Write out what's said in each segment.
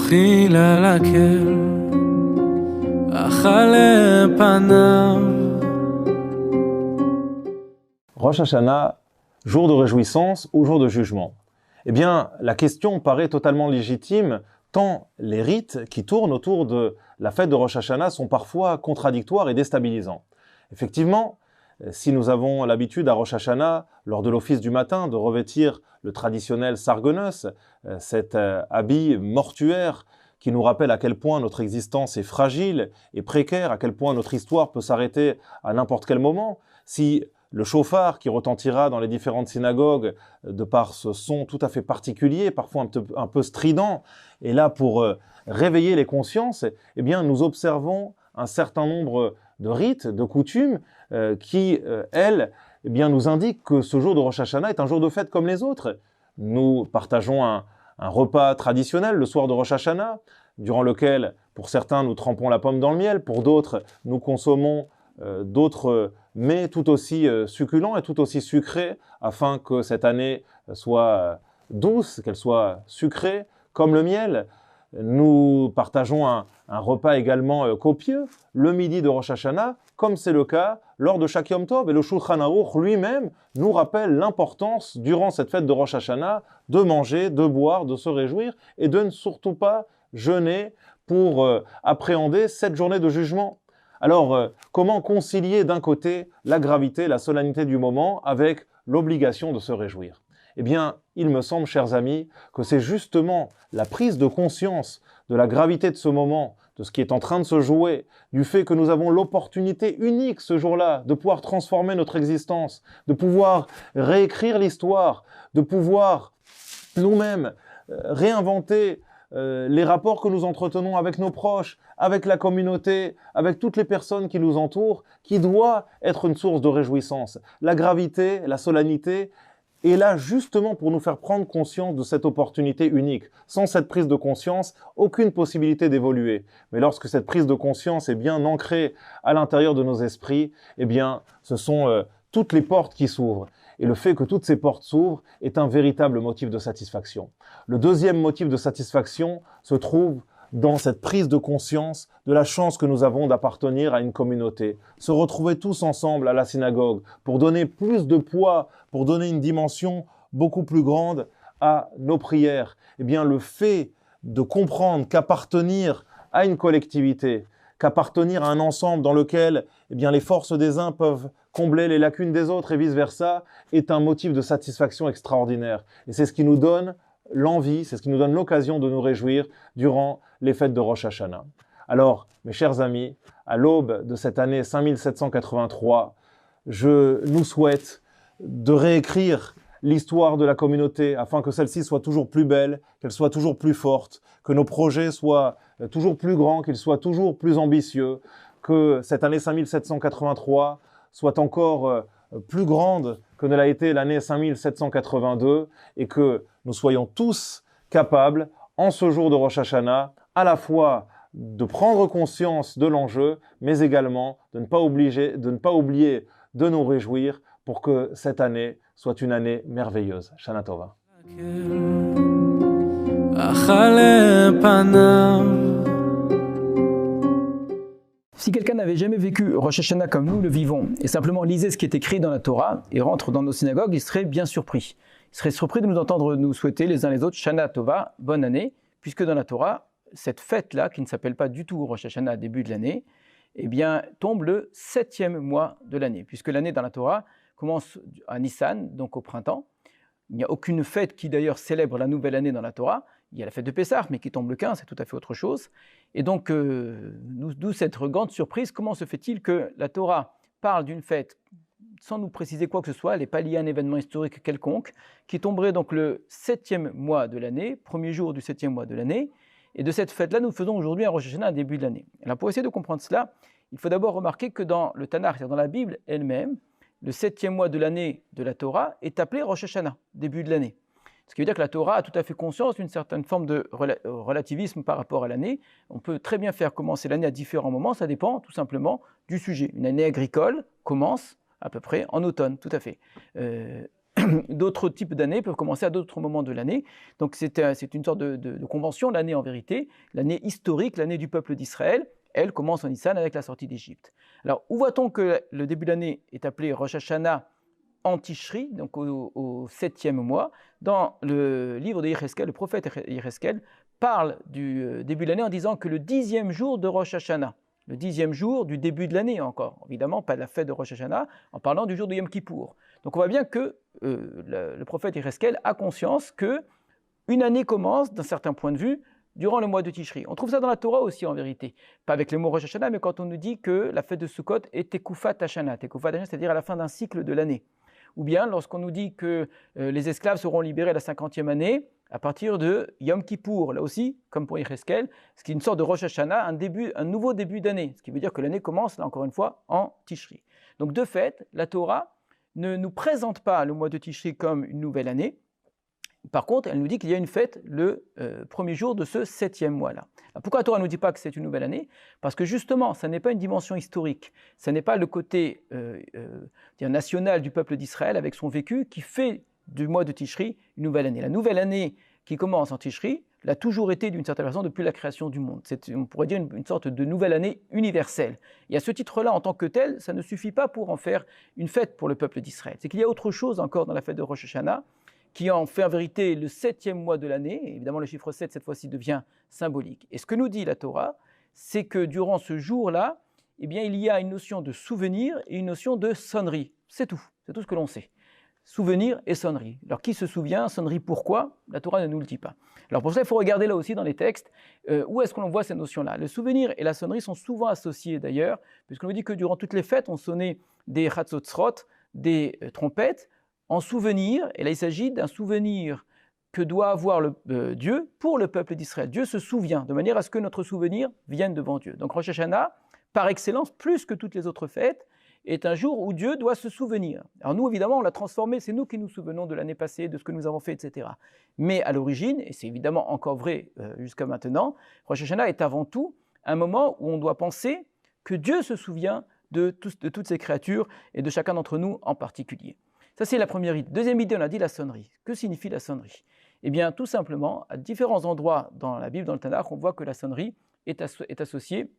אוכל על הקל, אכל פניו. Rosh Hashanah, jour de réjouissance ou jour de jugement? Eh bien, la question paraît totalement légitime, tant les rites qui tournent autour de la fête de Rosh Hashanah sont parfois contradictoires et déstabilisants. Effectivement, si nous avons l'habitude à Rosh Hashanah, lors de l'office du matin, de revêtir le traditionnel sargonos, cet habit mortuaire qui nous rappelle à quel point notre existence est fragile et précaire, à quel point notre histoire peut s'arrêter à n'importe quel moment, si le chauffard qui retentira dans les différentes synagogues, de par ce son tout à fait particulier, parfois un peu strident, est là pour réveiller les consciences, eh bien nous observons un certain nombre de rites, de coutumes, qui, elles, eh bien, nous indiquent que ce jour de Rosh Hashanah est un jour de fête comme les autres. Nous partageons un repas traditionnel le soir de Rosh Hashanah, durant lequel, pour certains, nous trempons la pomme dans le miel, pour d'autres, nous consommons d'autres mets tout aussi succulents et tout aussi sucrés, afin que cette année soit douce, qu'elle soit sucrée comme le miel. Nous partageons un repas également copieux le midi de Rosh Hashanah, comme c'est le cas lors de chaque Yom Tov. Et le Shulchan Aruch lui-même nous rappelle l'importance, durant cette fête de Rosh Hashanah, de manger, de boire, de se réjouir et de ne surtout pas jeûner pour appréhender cette journée de jugement. Alors, comment concilier d'un côté la gravité, la solennité du moment avec l'obligation de se réjouir? Eh bien, il me semble, chers amis, que c'est justement la prise de conscience de la gravité de ce moment, de ce qui est en train de se jouer, du fait que nous avons l'opportunité unique ce jour-là de pouvoir transformer notre existence, de pouvoir réécrire l'histoire, de pouvoir nous-mêmes réinventer les rapports que nous entretenons avec nos proches, avec la communauté, avec toutes les personnes qui nous entourent, qui doit être une source de réjouissance. La gravité, la solennité est là justement pour nous faire prendre conscience de cette opportunité unique. Sans cette prise de conscience, aucune possibilité d'évoluer. Mais lorsque cette prise de conscience est bien ancrée à l'intérieur de nos esprits, eh bien, ce sont toutes les portes qui s'ouvrent. Et le fait que toutes ces portes s'ouvrent est un véritable motif de satisfaction. Le deuxième motif de satisfaction se trouve dans cette prise de conscience de la chance que nous avons d'appartenir à une communauté. Se retrouver tous ensemble à la synagogue pour donner plus de poids, pour donner une dimension beaucoup plus grande à nos prières. Eh bien, le fait de comprendre qu'appartenir à une collectivité, qu'appartenir à un ensemble dans lequel eh bien, les forces des uns peuvent combler les lacunes des autres et vice-versa, est un motif de satisfaction extraordinaire. Et c'est ce qui nous donne l'envie, c'est ce qui nous donne l'occasion de nous réjouir durant les fêtes de Rosh Hashanah. Alors, mes chers amis, à l'aube de cette année 5783, je nous souhaite de réécrire l'histoire de la communauté afin que celle-ci soit toujours plus belle, qu'elle soit toujours plus forte, que nos projets soient toujours plus grands, qu'ils soient toujours plus ambitieux, que cette année 5783 soit encore plus grande que ne l'a été l'année 5782 et que nous soyons tous capables, en ce jour de Rosh Hashanah, à la fois de prendre conscience de l'enjeu, mais également de ne pas oublier de nous réjouir pour que cette année soit une année merveilleuse. Shana Tova. Si quelqu'un n'avait jamais vécu Rosh Hashanah comme nous le vivons, et simplement lisait ce qui est écrit dans la Torah, et rentre dans nos synagogues, il serait bien surpris. Il serait surpris de nous entendre nous souhaiter les uns les autres Shana Tova, bonne année, puisque dans la Torah, cette fête-là, qui ne s'appelle pas du tout Rosh Hashanah, début de l'année, eh bien, tombe le 7e mois de l'année, puisque l'année dans la Torah commence à Nissan, donc au printemps. Il n'y a aucune fête qui d'ailleurs célèbre la nouvelle année dans la Torah. Il y a la fête de Pessah, mais qui tombe le 15, c'est tout à fait autre chose. Et donc, d'où cette grande surprise. Comment se fait-il que la Torah parle d'une fête sans nous préciser quoi que ce soit, elle n'est pas liée à un événement historique quelconque, qui tomberait donc le 7e mois de l'année, premier jour du 7e mois de l'année. Et de cette fête-là, nous faisons aujourd'hui un Rosh Hashanah à début de l'année. Alors, pour essayer de comprendre cela, il faut d'abord remarquer que dans le Tanakh, c'est-à-dire dans la Bible elle-même, le 7e mois de l'année de la Torah est appelé Rosh Hashanah, début de l'année. Ce qui veut dire que la Torah a tout à fait conscience d'une certaine forme de relativisme par rapport à l'année. On peut très bien faire commencer l'année à différents moments, ça dépend tout simplement du sujet. Une année agricole commence à peu près en automne, tout à fait. d'autres types d'années peuvent commencer à d'autres moments de l'année. Donc c'est une sorte de convention, l'année en vérité, l'année historique, l'année du peuple d'Israël. Elle commence en Nissan avec la sortie d'Égypte. Alors, où voit-on que le début de l'année est appelé Rosh Hashanah en Tishri, donc au 7e mois? Dans le livre de Yecheskel, le prophète Yecheskel parle du début de l'année en disant que le 10e jour de Rosh Hashanah, le 10e jour du début de l'année encore, évidemment pas de la fête de Rosh Hashanah, en parlant du jour de Yom Kippour. Donc on voit bien que le prophète Yecheskel a conscience qu'une année commence, d'un certain point de vue, durant le mois de Tishri. On trouve ça dans la Torah aussi en vérité. Pas avec le mot Rosh Hashanah, mais quand on nous dit que la fête de Sukkot est Tekufat Hashanah. Tekufat Hashanah, c'est-à-dire à la fin d'un cycle de l'année. Ou bien lorsqu'on nous dit que les esclaves seront libérés à la 50e année, à partir de Yom Kippour, là aussi, comme pour Yecheskel, ce qui est une sorte de Rosh Hashanah, un nouveau début d'année. Ce qui veut dire que l'année commence, là encore une fois, en Tishri. Donc de fait, la Torah ne nous présente pas le mois de Tishri comme une nouvelle année. Par contre, elle nous dit qu'il y a une fête le premier jour de ce 7e mois-là. Pourquoi la Torah ne nous dit pas que c'est une nouvelle année? Parce que justement, ça n'est pas une dimension historique, ça n'est pas le côté national du peuple d'Israël avec son vécu qui fait du mois de Tishri une nouvelle année. La nouvelle année qui commence en Tishri l'a toujours été d'une certaine façon depuis la création du monde. On pourrait dire une sorte de nouvelle année universelle. Et à ce titre-là, en tant que tel, ça ne suffit pas pour en faire une fête pour le peuple d'Israël. C'est qu'il y a autre chose encore dans la fête de Rosh Hashanah, qui en fait en vérité le 7e mois de l'année. Évidemment, le chiffre 7, cette fois-ci, devient symbolique. Et ce que nous dit la Torah, c'est que durant ce jour-là, eh bien, il y a une notion de souvenir et une notion de sonnerie. C'est tout ce que l'on sait. Souvenir et sonnerie. Alors, qui se souvient, sonnerie, pourquoi? La Torah ne nous le dit pas. Alors, pour ça, il faut regarder là aussi dans les textes, où est-ce qu'on voit cette notion-là. Le souvenir et la sonnerie sont souvent associés d'ailleurs, puisqu'on nous dit que durant toutes les fêtes, on sonnait des chatzotzrot, des trompettes, en souvenir, et là il s'agit d'un souvenir que doit avoir Dieu pour le peuple d'Israël. Dieu se souvient, de manière à ce que notre souvenir vienne devant Dieu. Donc Rosh Hashanah, par excellence, plus que toutes les autres fêtes, est un jour où Dieu doit se souvenir. Alors nous, évidemment, on l'a transformé, c'est nous qui nous souvenons de l'année passée, de ce que nous avons fait, etc. Mais à l'origine, et c'est évidemment encore vrai jusqu'à maintenant, Rosh Hashanah est avant tout un moment où on doit penser que Dieu se souvient de toutes ces créatures et de chacun d'entre nous en particulier. Ça, c'est la première idée. Deuxième idée, on a dit la sonnerie. Que signifie la sonnerie? Eh bien, tout simplement, à différents endroits dans la Bible, dans le Tanakh, on voit que la sonnerie est associée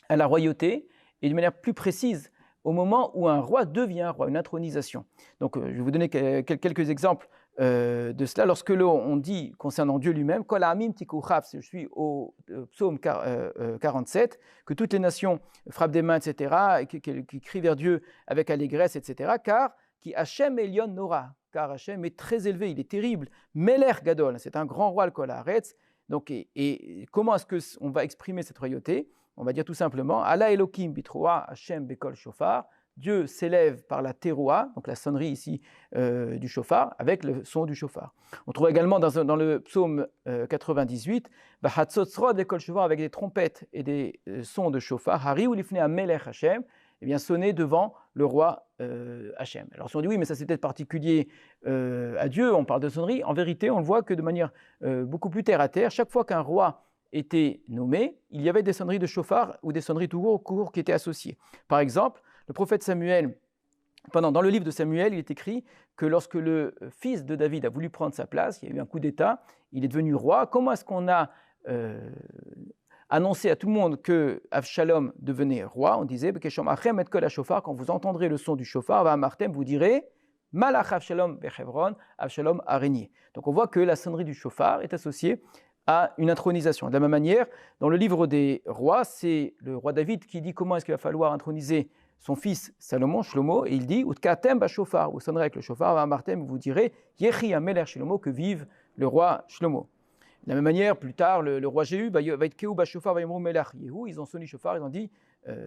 à la royauté et de manière plus précise au moment où un roi devient roi, une intronisation. Donc, je vais vous donner quelques exemples de cela. Lorsque on dit concernant Dieu lui-même, Kol ha'amim tiku chaf, je suis au psaume 47, que toutes les nations frappent des mains, etc., qui crient vers Dieu avec allégresse, etc., car qui Hachem Elion Nora, car Hachem est très élevé, il est terrible. Meler Gadol, c'est un grand roi, le Kol Haaretz. Donc, et comment est-ce qu'on va exprimer cette royauté? On va dire tout simplement, Allah Elokim bitroa Hachem bekol shofar, Dieu s'élève par la teroa, donc la sonnerie ici du shofar, avec le son du shofar. On trouve également dans le psaume 98, Bahatzotzrod bekol shofar, avec des trompettes et des sons de shofar, Hari ou lifne Melech Hachem, eh bien, sonner devant le roi Hachem. Alors si on dit oui, mais ça c'est peut-être particulier à Dieu, on parle de sonnerie, en vérité on le voit que de manière beaucoup plus terre à terre, chaque fois qu'un roi était nommé, il y avait des sonneries de chauffard ou des sonneries tout court qui étaient associées. Par exemple, le prophète Samuel, dans le livre de Samuel, il est écrit que lorsque le fils de David a voulu prendre sa place, il y a eu un coup d'État, il est devenu roi. Comment est-ce qu'on a annoncé à tout le monde que Avshalom devenait roi? On disait, quand vous entendrez le son du chauffard, vous direz, Malach Avshalom bechevron, Avshalom a régné. Donc on voit que la sonnerie du chauffard est associée à une intronisation. De la même manière, dans le livre des rois, c'est le roi David qui dit comment est-ce qu'il va falloir introniser son fils Salomon, Shlomo, et il dit, Utkatem bashofar, vous sonnerez avec le chauffard, vous direz, Yechi ameler Shlomo, que vive le roi Shlomo. De la même manière, plus tard, le roi Jéhu, ils ont sonné chauffard, ils ont dit,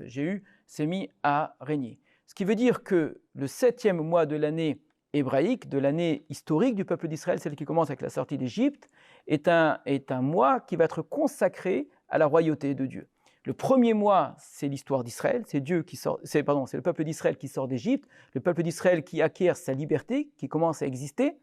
Jéhu s'est mis à régner. Ce qui veut dire que le 7e mois de l'année hébraïque, de l'année historique du peuple d'Israël, celle qui commence avec la sortie d'Égypte, est un mois qui va être consacré à la royauté de Dieu. Le premier mois, c'est l'histoire d'Israël, c'est le peuple d'Israël qui sort d'Égypte, le peuple d'Israël qui acquiert sa liberté, qui commence à exister.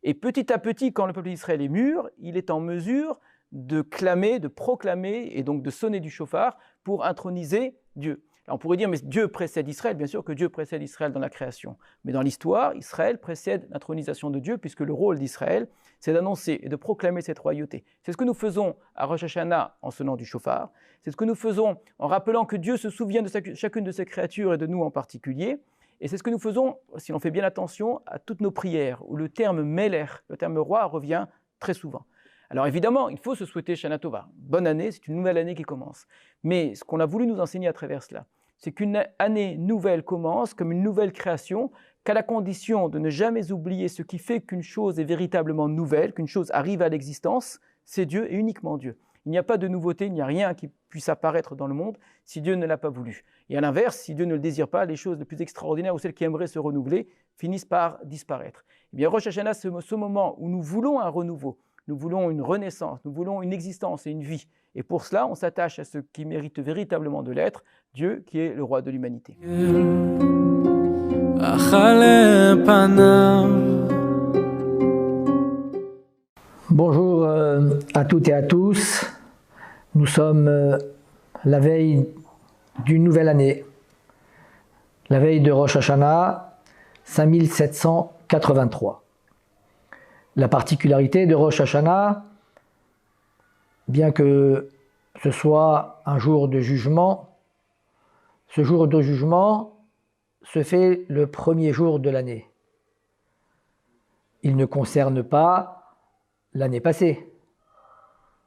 Et petit à petit, quand le peuple d'Israël est mûr, il est en mesure de clamer, de proclamer et donc de sonner du chauffard pour introniser Dieu. Alors on pourrait dire, mais Dieu précède Israël. Bien sûr que Dieu précède Israël dans la création. Mais dans l'histoire, Israël précède l'intronisation de Dieu, puisque le rôle d'Israël, c'est d'annoncer et de proclamer cette royauté. C'est ce que nous faisons à Rosh Hashanah en sonnant du shofar. C'est ce que nous faisons en rappelant que Dieu se souvient de chacune de ses créatures et de nous en particulier. Et c'est ce que nous faisons, si l'on fait bien attention, à toutes nos prières, où le terme Meler, le terme roi, revient très souvent. Alors évidemment, il faut se souhaiter Shana Tova. Bonne année, c'est une nouvelle année qui commence. Mais ce qu'on a voulu nous enseigner à travers cela, c'est qu'une année nouvelle commence comme une nouvelle création, qu'à la condition de ne jamais oublier ce qui fait qu'une chose est véritablement nouvelle, qu'une chose arrive à l'existence, c'est Dieu et uniquement Dieu. Il n'y a pas de nouveauté, il n'y a rien qui puisse apparaître dans le monde si Dieu ne l'a pas voulu. Et à l'inverse, si Dieu ne le désire pas, les choses les plus extraordinaires ou celles qui aimeraient se renouveler finissent par disparaître. Eh bien, Rosh Hashanah, c'est ce moment où nous voulons un renouveau, nous voulons une renaissance, nous voulons une existence et une vie. Et pour cela, on s'attache à ce qui mérite véritablement de l'être, Dieu qui est le roi de l'humanité. Bonjour à toutes et à tous. Nous sommes la veille d'une nouvelle année, la veille de Rosh Hashanah 5783. La particularité de Rosh Hashanah, bien que ce soit un jour de jugement, ce jour de jugement se fait le premier jour de l'année. Il ne concerne pas l'année passée.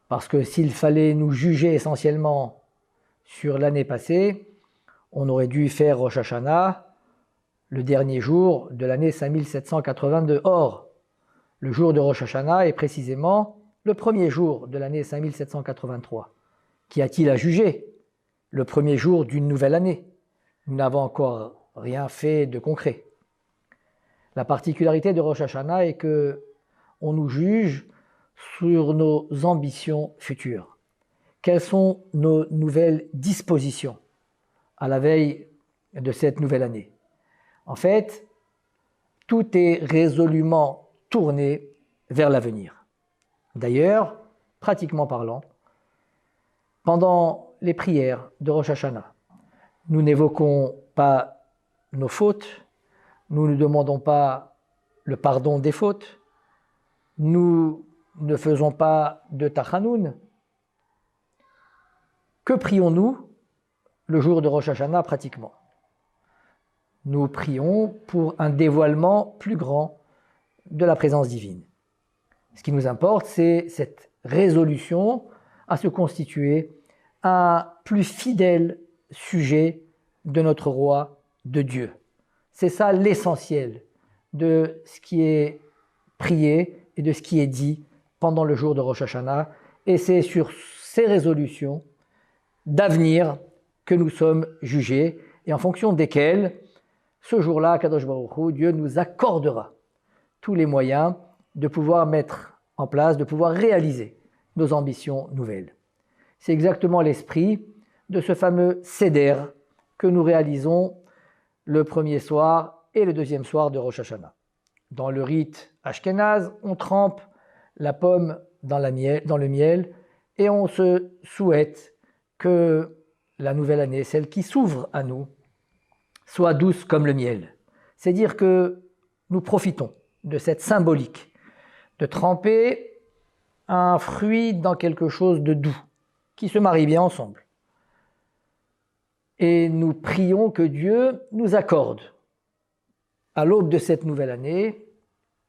Parce que s'il fallait nous juger essentiellement sur l'année passée, on aurait dû faire Rosh Hashanah le dernier jour de l'année 5782. Or, le jour de Rosh Hashanah est précisément le premier jour de l'année 5783. Qu'y a-t-il à juger? Le premier jour d'une nouvelle année. Nous n'avons encore rien fait de concret. La particularité de Rosh Hashanah est que on nous juge sur nos ambitions futures. Quelles sont nos nouvelles dispositions à la veille de cette nouvelle année? En fait, tout est résolument tourné vers l'avenir. D'ailleurs, pratiquement parlant, pendant les prières de Rosh Hashanah, nous n'évoquons pas nos fautes, nous ne demandons pas le pardon des fautes, nous ne faisons pas de tachanoun. Que prions-nous le jour de Rosh Hashanah pratiquement? Nous prions pour un dévoilement plus grand de la présence divine. Ce qui nous importe, c'est cette résolution à se constituer un plus fidèle sujet de notre roi, de Dieu. C'est ça l'essentiel de ce qui est prié et de ce qui est dit pendant le jour de Rosh Hashanah, et c'est sur ces résolutions d'avenir que nous sommes jugés, et en fonction desquelles, ce jour-là, Kadosh Baruch Hu, Dieu nous accordera tous les moyens de pouvoir mettre en place, de pouvoir réaliser nos ambitions nouvelles. C'est exactement l'esprit de ce fameux Seder que nous réalisons le premier soir et le deuxième soir de Rosh Hashanah. Dans le rite ashkénaze, on trempe la pomme dans le miel et on se souhaite que la nouvelle année, celle qui s'ouvre à nous, soit douce comme le miel. C'est dire que nous profitons de cette symbolique de tremper un fruit dans quelque chose de doux, qui se marie bien ensemble. Et nous prions que Dieu nous accorde, à l'aube de cette nouvelle année,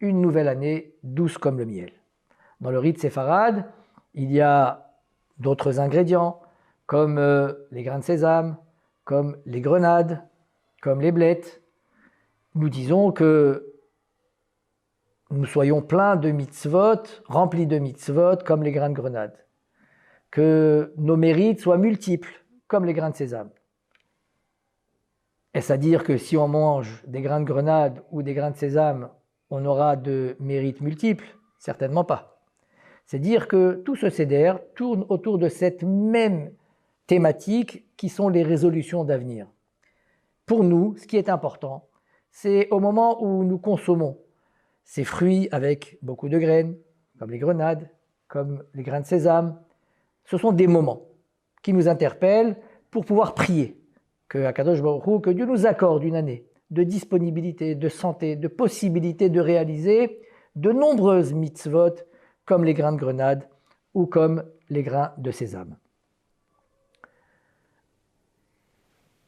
une nouvelle année douce comme le miel. Dans le rite séfarade, il y a d'autres ingrédients, comme les grains de sésame, comme les grenades, comme les blettes. Nous disons que nous soyons pleins de mitzvot, remplis de mitzvot, comme les grains de grenade. Que nos mérites soient multiples, comme les grains de sésame. Est-ce à dire que si on mange des grains de grenade ou des grains de sésame, on aura de mérites multiples? Certainement pas. C'est dire que tout ce Seder tourne autour de cette même thématique qui sont les résolutions d'avenir. Pour nous, ce qui est important, c'est au moment où nous consommons ces fruits avec beaucoup de graines, comme les grenades, comme les grains de sésame, ce sont des moments qui nous interpellent pour pouvoir prier que Dieu nous accorde une année de disponibilité, de santé, de possibilité de réaliser de nombreuses mitzvot comme les grains de grenade ou comme les grains de sésame.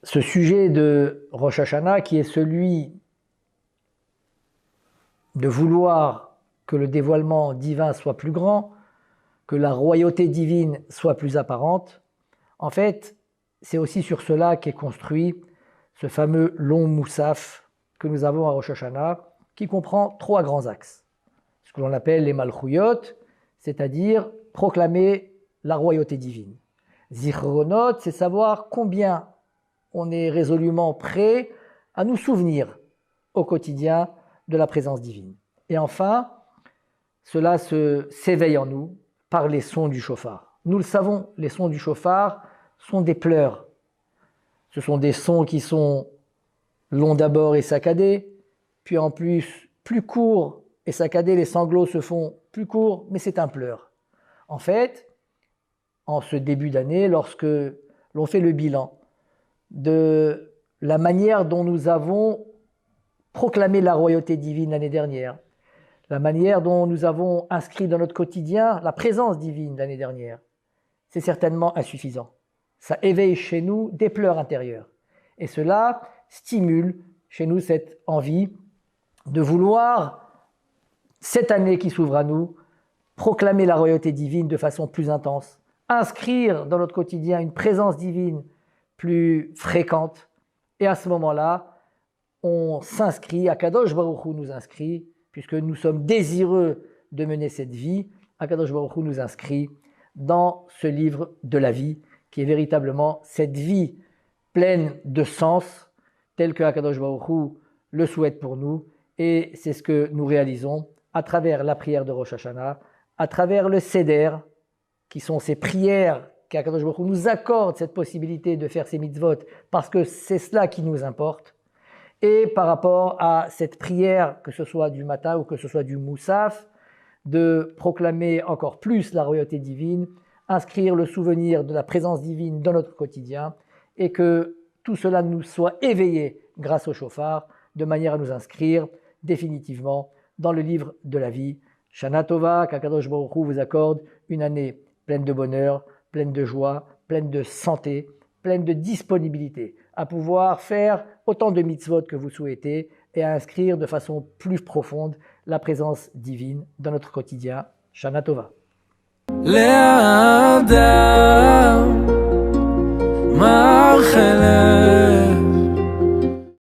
Ce sujet de Rosh Hashanah, qui est celui de vouloir que le dévoilement divin soit plus grand, que la royauté divine soit plus apparente, en fait, c'est aussi sur cela qu'est construit ce fameux long moussaf que nous avons à Rosh Hashanah, qui comprend 3 grands axes. Ce que l'on appelle les malchouyot, c'est-à-dire proclamer la royauté divine. Zichronot, c'est savoir combien on est résolument prêt à nous souvenir au quotidien de la présence divine. Et enfin, cela s'éveille en nous par les sons du shofar. Nous le savons, les sons du shofar sont des pleurs. Ce sont des sons qui sont longs d'abord et saccadés, puis en plus courts et saccadés, les sanglots se font plus courts, mais c'est un pleur. En fait, en ce début d'année, lorsque l'on fait le bilan de la manière dont nous avons proclamé la royauté divine l'année dernière, la manière dont nous avons inscrit dans notre quotidien la présence divine l'année dernière, c'est certainement insuffisant. Ça éveille chez nous des pleurs intérieures. Et cela stimule chez nous cette envie de vouloir, cette année qui s'ouvre à nous, proclamer la royauté divine de façon plus intense, inscrire dans notre quotidien une présence divine plus fréquente. Et à ce moment-là, on s'inscrit, Akadosh Baruch Hu nous inscrit, puisque nous sommes désireux de mener cette vie, Akadosh Baruch Hu nous inscrit dans ce livre de la vie, qui est véritablement cette vie pleine de sens, telle que Akadosh Baruch Hu le souhaite pour nous. Et c'est ce que nous réalisons à travers la prière de Rosh Hashanah, à travers le Seder, qui sont ces prières qu'Akadosh Baruch Hu nous accorde cette possibilité de faire ces mitzvot, parce que c'est cela qui nous importe. Et par rapport à cette prière, que ce soit du matin ou que ce soit du moussaf, de proclamer encore plus la royauté divine, inscrire le souvenir de la présence divine dans notre quotidien, et que tout cela nous soit éveillé grâce au shofar, de manière à nous inscrire définitivement dans le livre de la vie. Shana Tova, qu'Akadosh Baruch Hu vous accorde une année pleine de bonheur, pleine de joie, pleine de santé, pleine de disponibilité, à pouvoir faire autant de mitzvot que vous souhaitez et à inscrire de façon plus profonde la présence divine dans notre quotidien. Shana Tova. לאדם מאחלת